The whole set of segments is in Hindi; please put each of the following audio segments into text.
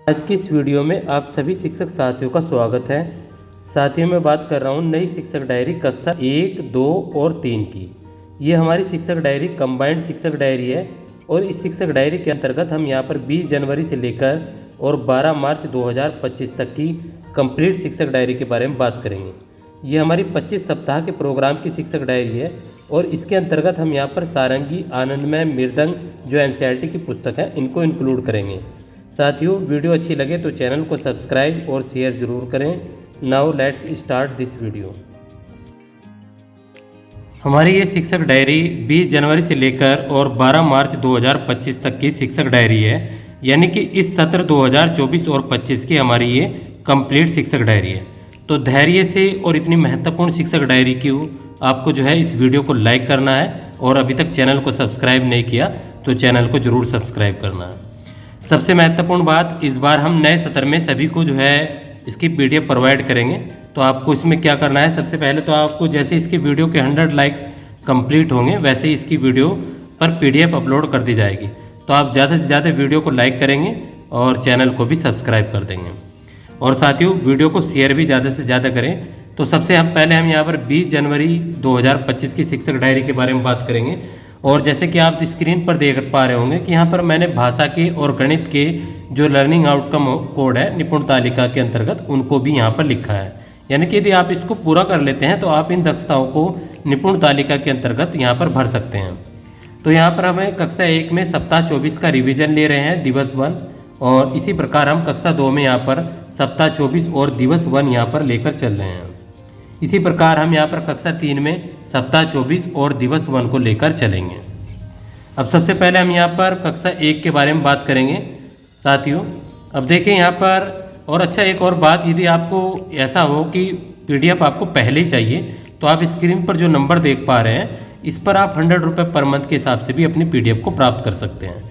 आज की इस वीडियो में आप सभी शिक्षक साथियों का स्वागत है। साथियों मैं बात कर रहा हूँ नई शिक्षक डायरी कक्षा 1, 2 और 3 की। ये हमारी शिक्षक डायरी कंबाइंड शिक्षक डायरी है और इस शिक्षक डायरी के अंतर्गत हम यहाँ पर 20 जनवरी से लेकर और 12 मार्च 2025 तक की कंप्लीट शिक्षक डायरी के बारे में बात करेंगे। ये हमारी 25 सप्ताह के प्रोग्राम की शिक्षक डायरी है और इसके अंतर्गत हम यहाँ पर सारंगी, आनंदमय, मृदंग जो एनसीईआरटी की पुस्तक है इनको इंक्लूड करेंगे। साथियों वीडियो अच्छी लगे तो चैनल को सब्सक्राइब और शेयर जरूर करें। Now let's start this video. हमारी ये शिक्षक डायरी 20 जनवरी से लेकर और 12 मार्च 2025 तक की शिक्षक डायरी है, यानी कि इस सत्र 2024 और 25 की हमारी ये कंप्लीट शिक्षक डायरी है। तो धैर्य से और इतनी महत्वपूर्ण शिक्षक डायरी की आपको जो है इस वीडियो को लाइक करना है और अभी तक चैनल को सब्सक्राइब नहीं किया तो चैनल को ज़रूर सब्सक्राइब करना है। सबसे महत्वपूर्ण बात, इस बार हम नए सत्र में सभी को जो है इसकी पीडीएफ प्रोवाइड करेंगे। तो आपको इसमें क्या करना है, सबसे पहले तो आपको जैसे इसकी वीडियो के 100 लाइक्स कंप्लीट होंगे वैसे ही इसकी वीडियो पर पीडीएफ अपलोड कर दी जाएगी। तो आप ज़्यादा से ज़्यादा वीडियो को लाइक करेंगे और चैनल को भी सब्सक्राइब कर देंगे और साथियों वीडियो को शेयर भी ज़्यादा से ज़्यादा करें। तो सबसे पहले हम यहाँ पर 20 जनवरी 2025 की शिक्षक डायरी के बारे में बात करेंगे। और जैसे कि आप स्क्रीन पर देख पा रहे होंगे कि यहाँ पर मैंने भाषा के और गणित के जो लर्निंग आउटकम कोड है निपुण तालिका के अंतर्गत उनको भी यहाँ पर लिखा है। यानी कि यदि आप इसको पूरा कर लेते हैं तो आप इन दक्षताओं को निपुण तालिका के अंतर्गत यहाँ पर भर सकते हैं। तो यहाँ पर हमें कक्षा 1 में सप्ताह 24 का रिविजन ले रहे हैं, दिवस 1, और इसी प्रकार हम कक्षा 2 में यहाँ पर सप्ताह 24 और दिवस 1 यहाँ पर लेकर चल रहे हैं। इसी प्रकार हम यहाँ पर कक्षा 3 में सप्ताह 24 और दिवस 1 को लेकर चलेंगे। अब सबसे पहले हम यहाँ पर कक्षा 1 के बारे में बात करेंगे। साथियों अब देखें यहाँ पर, और अच्छा एक और बात, यदि आपको ऐसा हो कि पीडीएफ आपको पहले ही चाहिए तो आप स्क्रीन पर जो नंबर देख पा रहे हैं इस पर आप 100 रुपये पर मंथ के हिसाब से भी अपनी पीडीएफ को प्राप्त कर सकते हैं।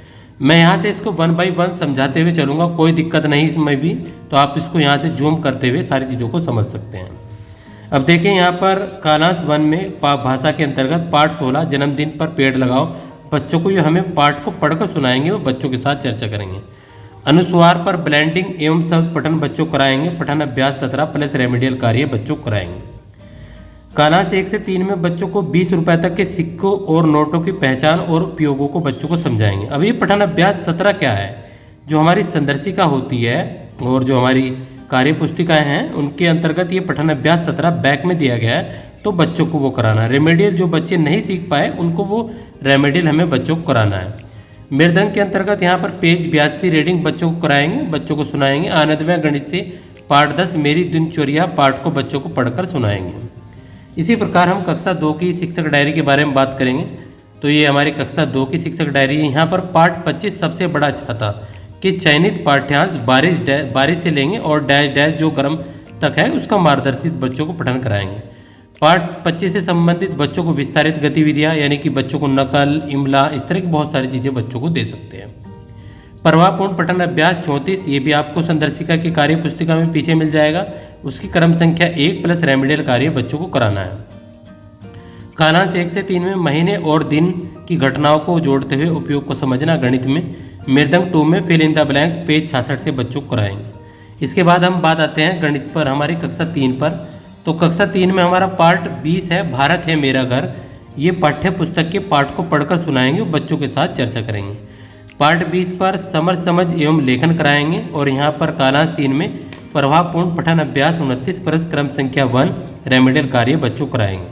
मैं यहाँ से इसको 1 बाई 1 समझाते हुए चलूँगा, कोई दिक्कत नहीं इसमें भी, तो आप इसको यहाँ से जूम करते हुए सारी चीज़ों को समझ सकते हैं। अब देखें यहाँ पर कालांश 1 में भाषा के अंतर्गत पाठ 16 जन्मदिन पर पेड़ लगाओ, बच्चों को जो हमें पाठ को पढ़कर सुनाएंगे वो बच्चों के साथ चर्चा करेंगे। अनुस्वार पर ब्लेंडिंग एवं शब्द पठन बच्चों को कराएंगे। पठन अभ्यास 17 प्लस रेमेडियल कार्य बच्चों को कराएंगे। कालांश 1 से 3 में बच्चों को 20 रुपये तक के सिक्कों और नोटों की पहचान और उपयोगों को बच्चों को समझाएंगे। अब ये पठन अभ्यास 17 क्या है, जो हमारी संदर्शिका होती है और जो हमारी कार्य पुस्तिकाएँ हैं उनके अंतर्गत ये पठन अभ्यास 17 बैक में दिया गया है, तो बच्चों को वो कराना। रेमेडियल जो बच्चे नहीं सीख पाए उनको वो रेमेडियल हमें बच्चों को कराना है। मृदंग के अंतर्गत यहाँ पर पेज 82 रीडिंग बच्चों को कराएंगे, बच्चों को सुनाएंगे। आनंदमय गणित से पाठ 10 मेरी दिनचर्या पाठ को बच्चों को पढ़कर सुनाएंगे। इसी प्रकार हम कक्षा 2 की शिक्षक डायरी के बारे में बात करेंगे। तो ये हमारी कक्षा 2 की शिक्षक डायरी है। यहाँ पर पाठ 25 सबसे बड़ा छाता कि चयनित पाठ्यांश बारिश से लेंगे और डैश डैश जो क्रम तक है उसका मार्गदर्शित बच्चों को पठन कराएंगे। पाठ 25 से संबंधित बच्चों को विस्तारित गतिविधियाँ, यानी कि बच्चों को नकल, इमला, इस तरह की बहुत सारी चीज़ें बच्चों को दे सकते हैं। प्रभावपूर्ण पठन अभ्यास 34, ये भी आपको संदर्शिका की कार्य पुस्तिका में पीछे मिल जाएगा। उसकी क्रम संख्या 1 प्लस रेमेडियल कार्य बच्चों को कराना है। कालांश 1 से 3 में महीने और दिन की घटनाओं को जोड़ते हुए उपयोग को समझना गणित में। मृदंग 2 में fill in the blanks page 66 से बच्चों को कराएंगे। इसके बाद हम बात आते हैं गणित पर, हमारी कक्षा 3 पर। तो कक्षा 3 में हमारा पार्ट 20 है, भारत है मेरा घर। ये पाठ्य पुस्तक के पाठ को पढ़कर सुनाएंगे और बच्चों के साथ चर्चा करेंगे। पार्ट 20 पर समझ एवं लेखन कराएंगे। और यहाँ पर कालांश 3 में प्रभावपूर्ण पठन अभ्यास 29 परस क्रम संख्या 1 रेमेडियल कार्य बच्चों को कराएंगे।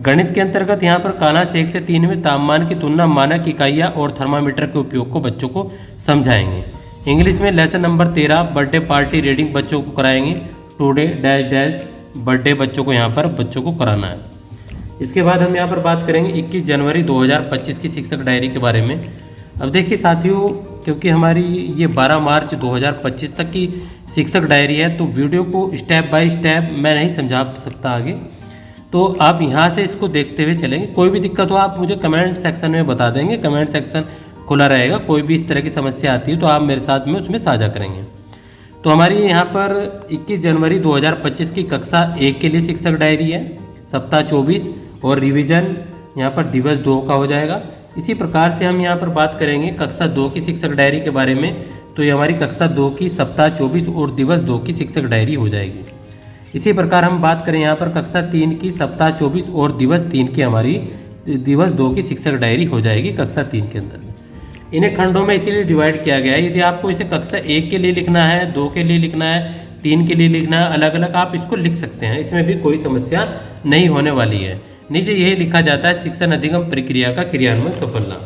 गणित के अंतर्गत यहाँ पर कालांश 1 से 3 में तापमान की तुलना, मानक इकाइयाँ और थर्मामीटर के उपयोग को बच्चों को समझाएंगे। इंग्लिश में lesson number 13 birthday party reading बच्चों को कराएंगे। टुडे डैश डैश बर्थडे बच्चों को यहाँ पर बच्चों को कराना है। इसके बाद हम यहाँ पर बात करेंगे 21 जनवरी 2025 की शिक्षक डायरी के बारे में। अब देखिए साथियों, क्योंकि हमारी ये 12 मार्च 2025 तक की शिक्षक डायरी है तो वीडियो को स्टेप बाय स्टेप मैं नहीं समझा सकता आगे, तो आप यहाँ से इसको देखते हुए चलेंगे। कोई भी दिक्कत हो आप मुझे कमेंट सेक्शन में बता देंगे, कमेंट सेक्शन खुला रहेगा। कोई भी इस तरह की समस्या आती है तो आप मेरे साथ में उसमें साझा करेंगे। तो हमारी यहाँ पर 21 जनवरी 2025 की कक्षा 1 के लिए शिक्षक डायरी है, सप्ताह 24 और रिवीजन यहाँ पर दिवस 2 का हो जाएगा। इसी प्रकार से हम यहाँ पर बात करेंगे कक्षा 2 की शिक्षक डायरी के बारे में। तो ये हमारी कक्षा 2 की सप्ताह 24 और दिवस 2 की शिक्षक डायरी हो जाएगी। इसी प्रकार हम बात करें यहाँ पर कक्षा 3 की सप्ताह 24 और दिवस 3 की हमारी दिवस 2 की शिक्षक डायरी हो जाएगी कक्षा 3 के अंदर। इन्हें खंडों में इसीलिए डिवाइड किया गया है। यदि आपको इसे कक्षा 1 के लिए लिखना है, 2 के लिए लिखना है, 3 के लिए लिखना है, अलग अलग आप इसको लिख सकते हैं, इसमें भी कोई समस्या नहीं होने वाली है। नीचे यही लिखा जाता है शिक्षण अधिगम प्रक्रिया का क्रियान्वयन सफलता।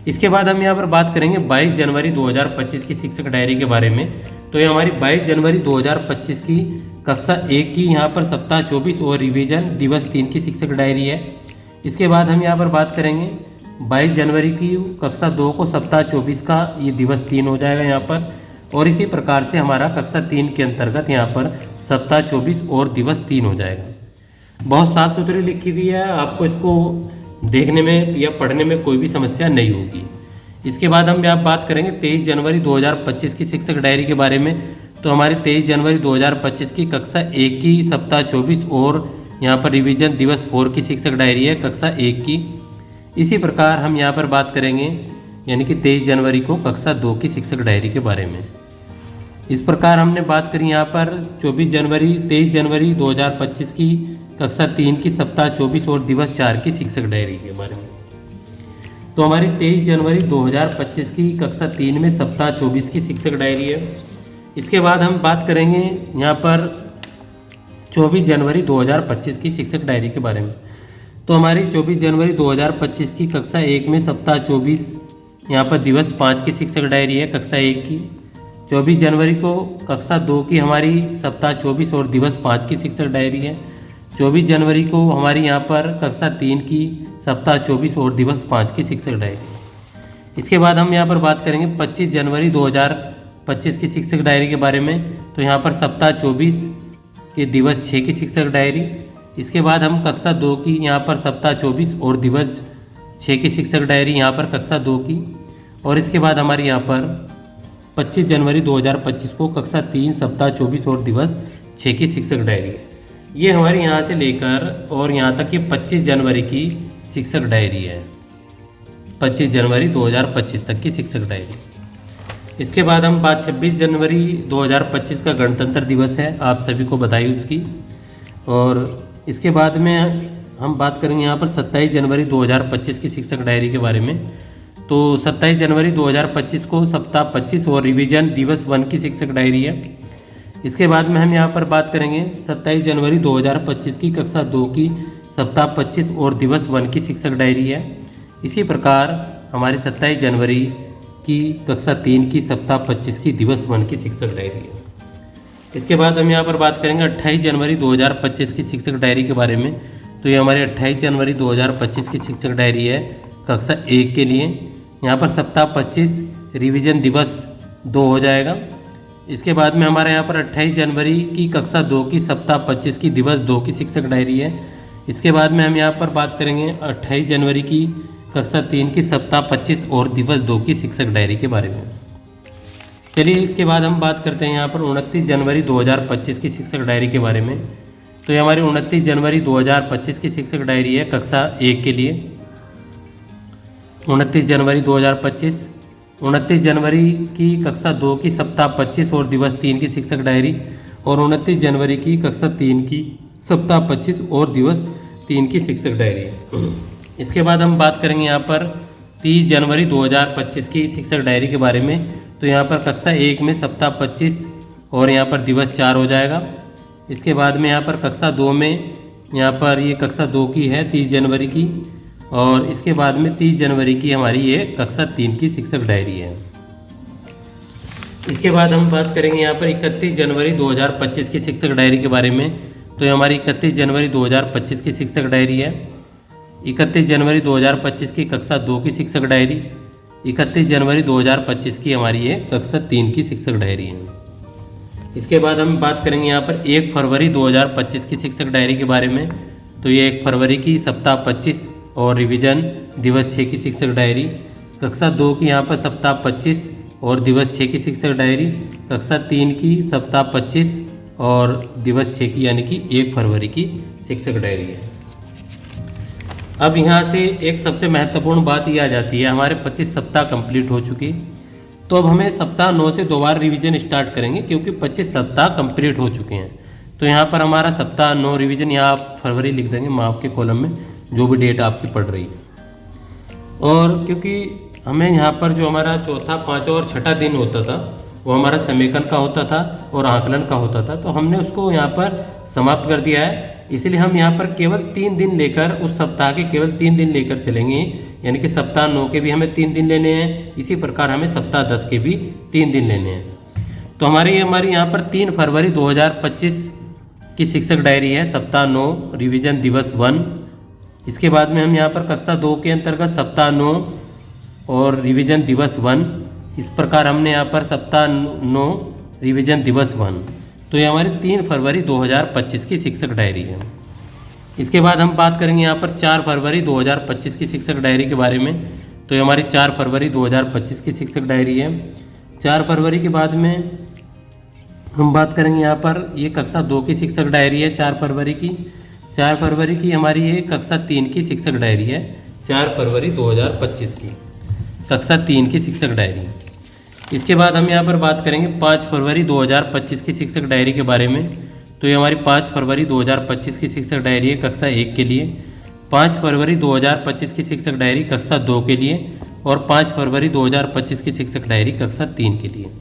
इसके बाद हम यहाँ पर बात करेंगे 22 जनवरी 2025 की शिक्षक डायरी के बारे में। तो ये हमारी 22 जनवरी 2025 की कक्षा 1 की यहाँ पर सप्ताह 24 और रिवीजन दिवस 3 की शिक्षक डायरी है। इसके बाद हम यहाँ पर बात करेंगे 22 जनवरी की कक्षा 2 को सप्ताह 24 का ये दिवस 3 हो जाएगा यहाँ पर। और इसी प्रकार से हमारा कक्षा 3 के अंतर्गत यहाँ पर सप्ताह 24 और दिवस 3 हो जाएगा। बहुत साफ सुथरी लिखी हुई है, आपको इसको देखने में या पढ़ने में कोई भी समस्या नहीं होगी। इसके बाद हम आप बात करेंगे 23 जनवरी 2025 की शिक्षक डायरी के बारे में। तो हमारी 23 जनवरी 2025 की कक्षा 1 की सप्ताह 24 और यहाँ पर रिवीजन दिवस 4 की शिक्षक डायरी है कक्षा 1 की। इसी प्रकार हम यहाँ पर बात करेंगे यानी कि 23 जनवरी को कक्षा 2 की शिक्षक डायरी के बारे में। इस प्रकार हमने बात करी यहाँ पर 23 जनवरी 2025 की कक्षा 3 की सप्ताह 24 और दिवस 4 की शिक्षक डायरी के बारे में। तो हमारी 23 जनवरी 2025 की कक्षा 3 में सप्ताह 24 की शिक्षक डायरी है। इसके बाद हम बात करेंगे यहाँ पर 24 जनवरी 2025 की शिक्षक डायरी के बारे में। तो हमारी 24 जनवरी 2025 की कक्षा 1 में सप्ताह 24 यहाँ पर दिवस 5 की शिक्षक डायरी है कक्षा 1 की। 24 जनवरी को कक्षा 2 की हमारी सप्ताह 24 और दिवस 5 की शिक्षक डायरी है। 24 जनवरी को हमारी यहाँ पर कक्षा 3 की सप्ताह 24 और दिवस 5 की शिक्षक डायरी। इसके बाद हम यहाँ पर बात करेंगे 25 जनवरी 2025 की शिक्षक डायरी के बारे में। तो यहाँ पर सप्ताह 24 के दिवस 6 की शिक्षक डायरी। इसके बाद हम कक्षा 2 की यहाँ पर सप्ताह 24 और दिवस 6 की शिक्षक डायरी यहाँ पर कक्षा 2 की। और इसके बाद हमारी यहाँ पर 25 जनवरी 2025 को कक्षा 3 सप्ताह 24 और दिवस 6 की शिक्षक डायरी है। ये हमारी यहाँ से लेकर और यहाँ तक ये 25 जनवरी की शिक्षक डायरी है, 25 जनवरी 2025 तक की शिक्षक डायरी। इसके बाद हम बात 26 जनवरी 2025 का गणतंत्र दिवस है, आप सभी को बधाई उसकी। और इसके बाद में हम बात करेंगे यहाँ पर 27 जनवरी 2025 की शिक्षक डायरी के बारे में। तो 27 जनवरी 2025 को सप्ताह 25 और रिवीजन दिवस 1 की शिक्षक डायरी है। इसके बाद में हम यहाँ पर बात करेंगे 27 जनवरी 2025 की कक्षा 2 की सप्ताह 25 और दिवस 1 की शिक्षक डायरी है। इसी प्रकार हमारी 27 जनवरी की कक्षा 3 की सप्ताह 25 की दिवस 1 की शिक्षक डायरी है। इसके बाद हम यहाँ पर बात करेंगे 28 जनवरी 2025 की शिक्षक डायरी के बारे में। तो ये हमारी 28 जनवरी 2025 की शिक्षक डायरी है कक्षा 1 के लिए। यहाँ पर सप्ताह 25 रिवीजन दिवस 2 हो जाएगा। इसके बाद में हमारे यहाँ पर 28 जनवरी की कक्षा 2 की सप्ताह 25 की दिवस 2 की शिक्षक डायरी है। इसके बाद में हम यहाँ पर बात करेंगे 28 जनवरी की कक्षा 3 की सप्ताह 25 और दिवस 2 की शिक्षक डायरी के बारे में। चलिए इसके बाद हम बात करते हैं यहाँ पर 29 जनवरी 2025 की शिक्षक डायरी के बारे में। तो ये हमारी 29 जनवरी 2025 की शिक्षक डायरी है कक्षा 1 के लिए। 29 जनवरी 2025, 29 जनवरी की कक्षा 2 की सप्ताह 25 और दिवस 3 की शिक्षक डायरी और 29 जनवरी की कक्षा 3 की सप्ताह 25 और दिवस 3 की शिक्षक डायरी। इसके बाद हम बात करेंगे यहाँ पर 30 जनवरी 2025 की शिक्षक डायरी के बारे में। तो यहाँ पर कक्षा 1 में सप्ताह 25 और यहाँ पर दिवस 4 हो जाएगा। इसके बाद में यहाँ पर कक्षा 2 में यहाँ पर ये कक्षा 2 की है 30 जनवरी की। और इसके बाद में 30 जनवरी की हमारी ये कक्षा 3 की शिक्षक डायरी है। इसके बाद हम बात करेंगे यहाँ पर 31 जनवरी 2025 की शिक्षक डायरी के बारे में। तो ये हमारी 31 जनवरी 2025 की शिक्षक डायरी है। 31 जनवरी 2025 की कक्षा 2 की शिक्षक डायरी, 31 जनवरी 2025 की हमारी ये कक्षा 3 की शिक्षक डायरी है। इसके बाद हम बात करेंगे यहाँ पर 1 फरवरी 2025 की शिक्षक डायरी के बारे में। तो ये 1 फरवरी की सप्ताह 25 और रिवीजन दिवस 6 की शिक्षक डायरी, कक्षा 2 की यहाँ पर सप्ताह 25 और दिवस 6 की शिक्षक डायरी, कक्षा 3 की सप्ताह 25 और दिवस 6 की यानी कि 1 फरवरी की शिक्षक डायरी है। अब यहाँ से एक सबसे महत्वपूर्ण बात ये आ जाती है, हमारे 25 सप्ताह कंप्लीट हो चुकी। तो अब हमें सप्ताह 9 से दोबारा रिवीजन स्टार्ट करेंगे क्योंकि 25 सप्ताह कंप्लीट हो चुके हैं। तो यहाँ पर हमारा सप्ताह 9 रिवीजन, यहाँ आप फरवरी लिख देंगे मार्च के कॉलम में जो भी डेट आपकी पड़ रही है। और क्योंकि हमें यहाँ पर जो हमारा चौथा, पाँचवा और छठा दिन होता था वो हमारा समेकन का होता था और आकलन का होता था, तो हमने उसको यहाँ पर समाप्त कर दिया है। इसलिए हम यहाँ पर केवल 3 दिन लेकर, उस सप्ताह के केवल 3 दिन लेकर चलेंगे, यानी कि सप्ताह 9 के भी हमें 3 दिन लेने हैं, इसी प्रकार हमें सप्ताह 10 के भी 3 दिन लेने हैं। तो हमारी यहाँ पर 3 फरवरी 2025 की शिक्षक डायरी है, सप्ताह 9 रिवीजन दिवस 1। इसके बाद में हम यहाँ पर कक्षा 2 के अंतर्गत सप्ताह 9 और रिवीजन दिवस 1, इस प्रकार हमने यहाँ पर सप्ताह 9 रिवीजन दिवस 1। तो ये हमारी 3 फरवरी 2025 की शिक्षक डायरी है। इसके बाद हम बात करेंगे यहाँ पर 4 फरवरी 2025 की शिक्षक डायरी के बारे में। तो ये हमारी 4 फरवरी 2025 की शिक्षक डायरी है। 4 फरवरी के बाद में हम बात करेंगे यहाँ पर ये कक्षा 2 की शिक्षक डायरी है 4 फरवरी की। 4 फरवरी की हमारी ये कक्षा 3 की शिक्षक डायरी है, 4 फरवरी 2025 की कक्षा 3 की शिक्षक डायरी। इसके बाद हम यहाँ पर बात करेंगे 5 फरवरी 2025 की शिक्षक डायरी के बारे में। तो ये हमारी 5 फरवरी 2025 की शिक्षक डायरी है कक्षा 1 के लिए, 5 फरवरी 2025 की शिक्षक डायरी कक्षा 2 के लिए और 5 फरवरी 2025 की शिक्षक डायरी कक्षा 3 के लिए।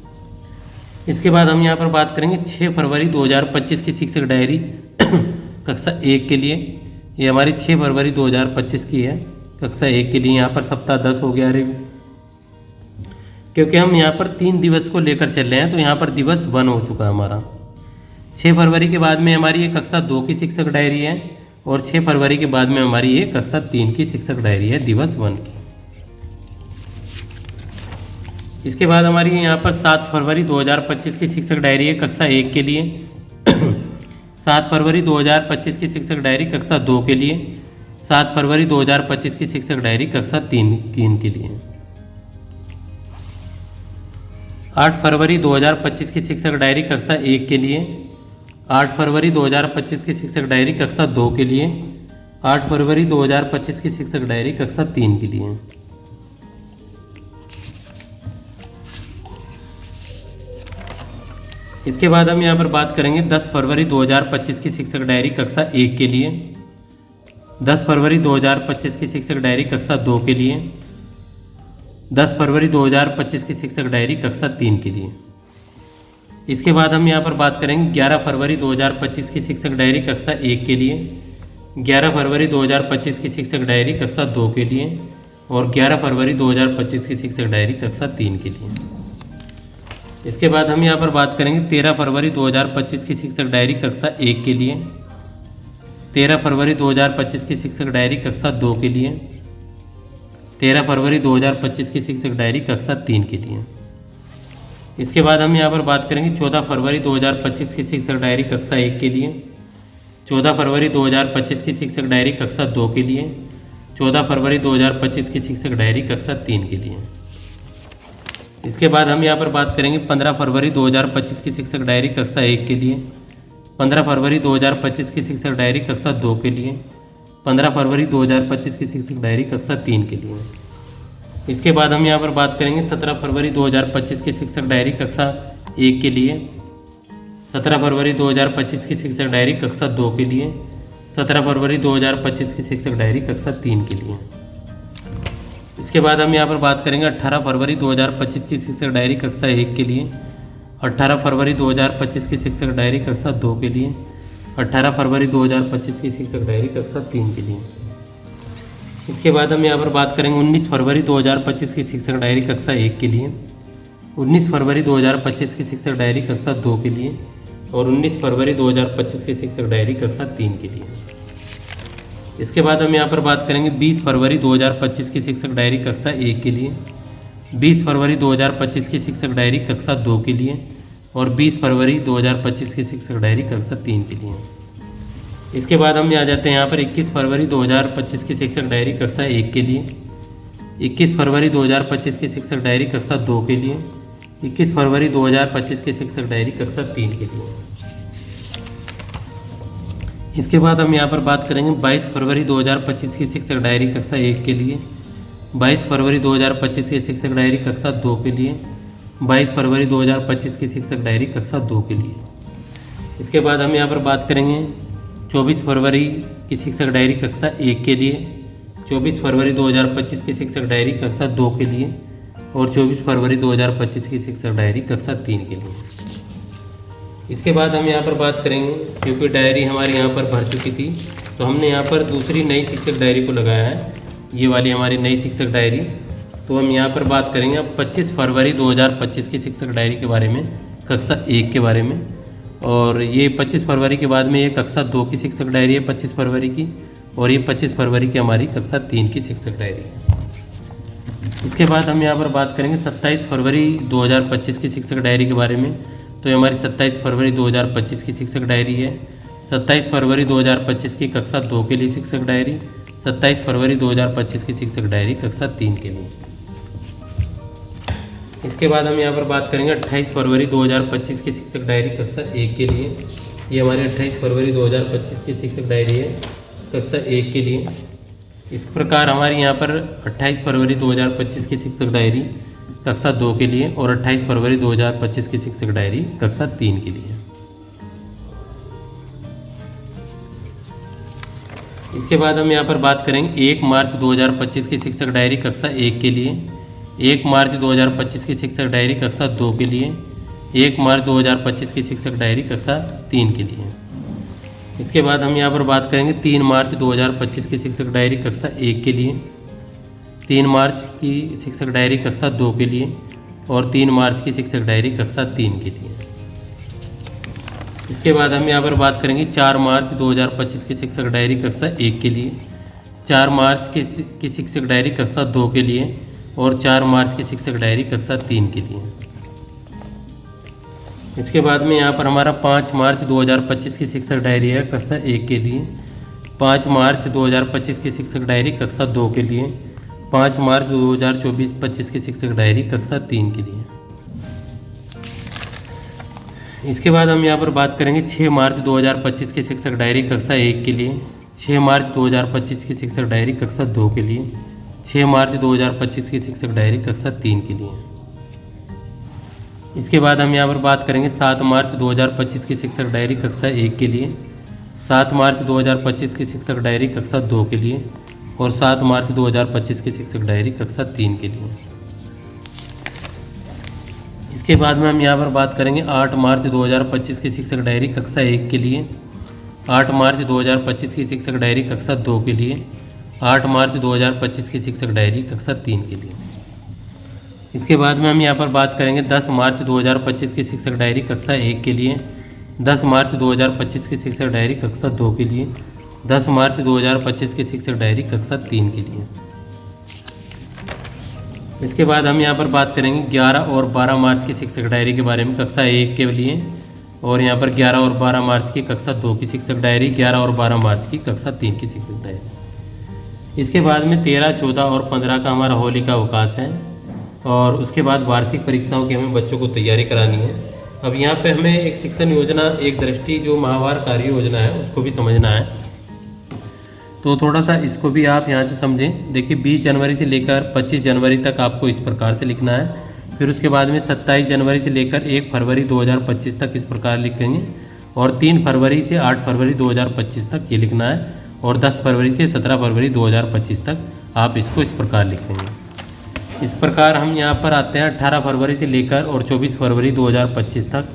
इसके बाद हम यहाँ पर बात करेंगे 6 फरवरी 2025 की शिक्षक डायरी कक्षा 1 के लिए। ये हमारी 6 फरवरी 2025 की है कक्षा 1 के लिए। यहाँ पर सप्ताह 10 हो गया, अरे क्योंकि हम यहाँ पर 3 दिवस को लेकर चल रहे हैं, तो यहाँ पर दिवस 1 हो चुका है हमारा। 6 फरवरी के बाद में हमारी ये कक्षा 2 की शिक्षक डायरी है और 6 फरवरी के बाद में हमारी ये कक्षा 3 की शिक्षक डायरी है दिवस 1 की। इसके बाद हमारी यहाँ पर 7 फरवरी 2025 की शिक्षक डायरी है कक्षा 1 के लिए, 7 फरवरी 2025 की शिक्षक डायरी कक्षा 2 के लिए, 7 फरवरी 2025 की शिक्षक डायरी कक्षा 3 के लिए, 8 फरवरी 2025 की शिक्षक डायरी कक्षा 1 के लिए, 8 फरवरी 2025 की शिक्षक डायरी कक्षा 2 के लिए, 8 फरवरी 2025 की शिक्षक डायरी कक्षा 3 के लिए। इसके बाद हम यहाँ पर बात करेंगे 10 फरवरी 2025 की शिक्षक डायरी कक्षा 1 के लिए, 10 फरवरी 2025 की शिक्षक डायरी कक्षा 2 के लिए, 10 फरवरी 2025 की शिक्षक डायरी कक्षा 3 के लिए। इसके बाद हम यहाँ पर बात करेंगे 11 फरवरी 2025 की शिक्षक डायरी कक्षा 1 के लिए, 11 फरवरी 2025 की शिक्षक डायरी कक्षा 2 के लिए और 11 फरवरी 2025 की शिक्षक डायरी कक्षा 3 के लिए। इसके बाद हम यहाँ पर बात करेंगे 13 फरवरी 2025 की शिक्षक डायरी कक्षा 1 के लिए, 13 फरवरी 2025 की शिक्षक डायरी कक्षा 2 के लिए, 13 फरवरी 2025 की शिक्षक डायरी कक्षा 3 के लिए। इसके बाद हम यहाँ पर बात करेंगे 14 फरवरी 2025 की शिक्षक डायरी कक्षा 1 के लिए, 14 फरवरी 2025 की शिक्षक डायरी कक्षा 2 के लिए, 14 फरवरी 2025 की शिक्षक डायरी कक्षा 3 के लिए। इसके बाद हम यहाँ पर बात करेंगे 15 फरवरी 2025 की शिक्षक डायरी कक्षा 1 के लिए, 15 फरवरी 2025 की शिक्षक डायरी कक्षा 2 के लिए, 15 फरवरी 2025 की शिक्षक डायरी कक्षा 3 के लिए। इसके बाद हम यहाँ पर बात करेंगे 17 फरवरी 2025 की शिक्षक डायरी कक्षा 1 के लिए, 17 फरवरी 2025 की शिक्षक डायरी कक्षा 2 के लिए, 17 फरवरी 2025 की शिक्षक डायरी कक्षा 3 के लिए। इसके बाद हम यहाँ पर बात करेंगे 18 फरवरी 2025 की शिक्षक डायरी कक्षा 1 के लिए, 18 फरवरी 2025 की शिक्षक डायरी कक्षा 2 के लिए, 18 फरवरी 2025 की शिक्षक डायरी कक्षा 3 के लिए। इसके बाद हम यहाँ पर बात करेंगे 19 फरवरी 2025 की शिक्षक डायरी कक्षा 1 के लिए, 19 फरवरी 2025 की शिक्षक डायरी कक्षा 2 के लिए और 19 फरवरी 2025 की शिक्षक डायरी कक्षा 3 के लिए। इसके बाद हम यहाँ पर बात करेंगे 20 फरवरी 2025 की शिक्षक डायरी कक्षा 1 के लिए, 20 फरवरी 2025 की शिक्षक डायरी कक्षा 2 के लिए और 20 फरवरी 2025 की शिक्षक डायरी कक्षा 3 के लिए। इसके बाद हम आ जाते हैं यहाँ पर 21 फरवरी 2025 की शिक्षक डायरी कक्षा 1 के लिए, 21 फरवरी 2025 की शिक्षक डायरी कक्षा 2 के लिए, 21 फरवरी 2025 की शिक्षक डायरी कक्षा 3 के लिए। इसके बाद हम यहाँ पर बात करेंगे 22 फरवरी 2025 की शिक्षक डायरी कक्षा 1 के लिए, 22 फरवरी 2025 की शिक्षक डायरी कक्षा 2 के लिए 22 फरवरी 2025 की शिक्षक डायरी कक्षा 2 के लिए। इसके बाद हम यहाँ पर बात करेंगे 24 फरवरी की शिक्षक डायरी कक्षा 1 के लिए, 24 फरवरी 2025 की शिक्षक डायरी कक्षा 2 के लिए और 24 फरवरी 2025 की शिक्षक डायरी कक्षा 3 के लिए। इसके बाद हम यहाँ पर बात करेंगे, क्योंकि डायरी हमारे यहाँ पर भर चुकी थी तो हमने यहाँ पर दूसरी नई शिक्षक डायरी को लगाया है, ये वाली हमारी नई शिक्षक डायरी। तो हम यहाँ पर बात करेंगे अब 25 फरवरी 2025 की शिक्षक डायरी के बारे में, कक्षा 1 के बारे में। और ये 25 फरवरी के बाद में ये कक्षा 2 की शिक्षक डायरी है 25 फरवरी की, और ये 25 फरवरी की हमारी कक्षा 3 की शिक्षक डायरी है। इसके बाद हम यहाँ पर बात करेंगे 27 फरवरी 2025 की शिक्षक डायरी के बारे में। तो ये हमारी 27 फरवरी 2025 की शिक्षक डायरी है। 27 फरवरी 2025 की कक्षा 2 के लिए शिक्षक डायरी, 27 फरवरी 2025 की शिक्षक डायरी कक्षा 3 के लिए। इसके बाद हम यहाँ पर बात करेंगे 28 फरवरी 2025 की शिक्षक डायरी कक्षा 1 के लिए। ये हमारी 28 फरवरी 2025 की शिक्षक डायरी है कक्षा 1 के लिए। इस प्रकार हमारी यहाँ पर 28 फरवरी 2025 की शिक्षक डायरी कक्षा 2 के लिए और 28 फरवरी 2025 की शिक्षक डायरी कक्षा 3 के लिए। इसके बाद हम यहाँ पर बात करेंगे 1 मार्च 2025 की शिक्षक डायरी कक्षा 1 के लिए, 1 मार्च 2025 की शिक्षक डायरी कक्षा 2 के लिए, 1 मार्च 2025 की शिक्षक डायरी कक्षा 3 के लिए। इसके बाद हम यहाँ पर बात करेंगे 3 मार्च 2025 की शिक्षक डायरी कक्षा 1 के लिए, 3 मार्च की शिक्षक डायरी कक्षा 2 के लिए और 3 मार्च की शिक्षक डायरी कक्षा 3 के लिए। इसके बाद हम यहाँ पर बात करेंगे 4 मार्च 2025 की शिक्षक डायरी कक्षा 1 के लिए, 4 मार्च की शिक्षक डायरी कक्षा 2 के लिए और 4 मार्च की शिक्षक डायरी कक्षा 3 के लिए। इसके बाद में यहाँ पर हमारा 5 मार्च 2025 की शिक्षक डायरी है कक्षा 1 के लिए, 5 मार्च 2025 की शिक्षक डायरी कक्षा 2 के लिए, 5 मार्च 2024-25 की शिक्षक डायरी कक्षा 3 के लिए। इसके बाद हम यहाँ पर बात करेंगे 6 मार्च 2025 की शिक्षक डायरी कक्षा 1 के लिए, 6 मार्च 2025 की शिक्षक डायरी कक्षा 2 के लिए, 6 मार्च 2025 की शिक्षक डायरी कक्षा 3 के लिए। इसके बाद हम यहाँ पर बात करेंगे 7 मार्च 2025 की शिक्षक डायरी कक्षा 1 के लिए, 7 मार्च 2025 की शिक्षक डायरी कक्षा 2 के लिए और 7 मार्च 2025 की शिक्षक डायरी कक्षा 3 के लिए। इसके बाद में हम यहाँ पर बात करेंगे 8 मार्च 2025 की शिक्षक डायरी कक्षा 1 के लिए, 8 मार्च 2025 की शिक्षक डायरी कक्षा 2 के लिए, 8 मार्च 2025 की शिक्षक डायरी कक्षा 3 के लिए। इसके बाद में हम यहाँ पर बात करेंगे 10 मार्च 2025 की शिक्षक डायरी कक्षा 1 के लिए, 10 मार्च 2025 की शिक्षक डायरी कक्षा 2 के लिए, 10 मार्च 2025 की शिक्षक डायरी कक्षा 3 के लिए। इसके बाद हम यहाँ पर बात करेंगे 11 और 12 मार्च की शिक्षक डायरी के बारे में कक्षा 1 के लिए, और यहाँ पर 11 और 12 मार्च की कक्षा 2 की शिक्षक डायरी, 11 और 12 मार्च की कक्षा 3 की शिक्षक डायरी। इसके बाद में 13, 14 और 15 का हमारा होली का अवकाश है और उसके बाद वार्षिक परीक्षाओं की हमें बच्चों को तैयारी करानी है। अब यहाँ पे हमें एक शिक्षण योजना, एक दृष्टि जो माहवार कार्य योजना है उसको भी समझना है, तो थोड़ा सा इसको भी आप यहाँ से समझें। देखिए 20 जनवरी से लेकर 25 जनवरी तक आपको इस प्रकार से लिखना है, फिर उसके बाद में 27 जनवरी से लेकर 1 फरवरी 2025 तक इस प्रकार लिखेंगे और 3 फरवरी से 8 फरवरी 2025 तक ये लिखना है और 10 फरवरी से 17 फरवरी 2025 तक आप इसको इस प्रकार लिखेंगे। इस प्रकार हम यहाँ पर आते हैं 18 फरवरी से लेकर और 24 फरवरी 2025 तक,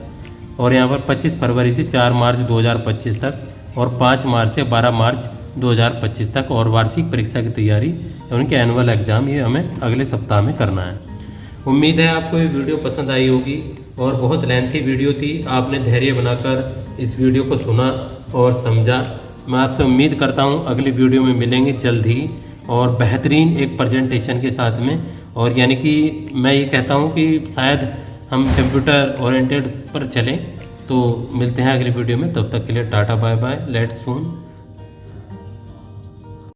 और यहाँ पर 25 फरवरी से 4 मार्च 2025 तक और 5 मार्च से 12 मार्च 2025 तक, और वार्षिक परीक्षा की तैयारी उनके एनुअल एग्ज़ाम ये हमें अगले सप्ताह में करना है। उम्मीद है आपको ये वीडियो पसंद आई होगी और बहुत लेंथी वीडियो थी, आपने धैर्य बनाकर इस वीडियो को सुना और समझा। मैं आपसे उम्मीद करता हूँ अगली वीडियो में मिलेंगे जल्द ही और बेहतरीन एक प्रेजेंटेशन के साथ में, और यानी कि मैं ये कहता हूँ कि शायद हम कंप्यूटर ओरिएंटेड पर चलें। तो मिलते हैं अगली वीडियो में, तब तक के लिए tata bye bye, let's soon.